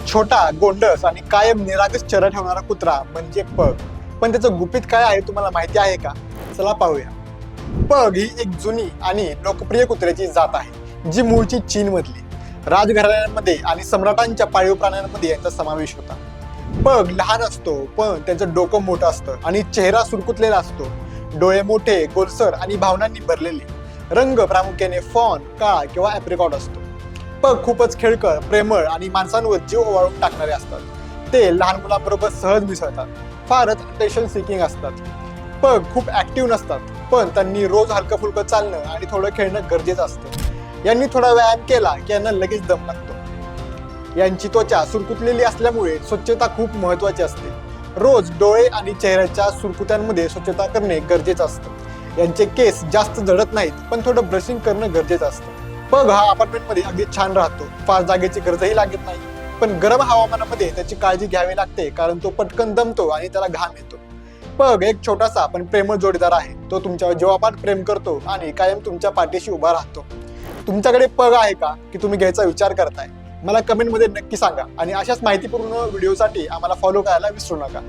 छोटा, गोंडस आणि कायम निरागस चेहरा ठेवणारा कुत्रा म्हणजे पग. पण त्याचं गुपित काय आहे तुम्हाला माहिती आहे का? चला पाहूया. पग ही एक जुनी आणि लोकप्रिय कुत्र्याची जात आहे, जी मूळची चीनमधली. राजघराण्यांमध्ये आणि सम्राटांच्या पाळीव प्राण्यांमध्ये यांचा समावेश होता. पग लहान असतो, पण त्याचं डोकं मोठं असतं आणि चेहरा सुरकुतलेला असतो. डोळे मोठे, गोलसर आणि भावनांनी भरलेले. रंग प्रामुख्याने फॉन, काळा किंवा ॲप्रिकॉट असतो. पग खूपच खेळकर, प्रेमळ आणि माणसांवर जीव ओवाळून टाकणारे असतात. ते लहान मुलांबरोबर सहज मिसळतात. फारच अटेन्शन सिकिंग असतात. पग खूप ऍक्टिव्ह नसतात, पण त्यांनी रोज हलकं फुलकं चालणं आणि थोडं खेळणं गरजेचं असतं. यांनी थोडा व्यायाम केला की यांना लगेच दम लागतो. यांची त्वचा सुरकुतलेली असल्यामुळे स्वच्छता खूप महत्वाची असते. रोज डोळे आणि चेहऱ्याच्या सुरकुत्यांमध्ये स्वच्छता करणे गरजेचं असतं. यांचे केस जास्त झडत नाहीत, पण थोडं ब्रशिंग करणं गरजेचं असतं. पग हा अपार्टमेंटमध्ये अगदी छान राहतो. फार जागेची गरजही लागत नाही, पण गरम हवामानामध्ये त्याची काळजी घ्यावी लागते, कारण तो पटकन दमतो आणि त्याला घाम येतो. पग एक छोटासा पण प्रेमळ जोडीदार आहे. तो तुमच्यावर जीवापाड प्रेम करतो आणि कायम तुमच्या पाठीशी उभा राहतो. तुमच्याकडे पग आहे का, की तुम्ही घ्यायचा विचार करताय? मला कमेंटमध्ये नक्की सांगा आणि अशाच माहितीपूर्ण व्हिडिओसाठी आम्हाला फॉलो करायला विसरू नका.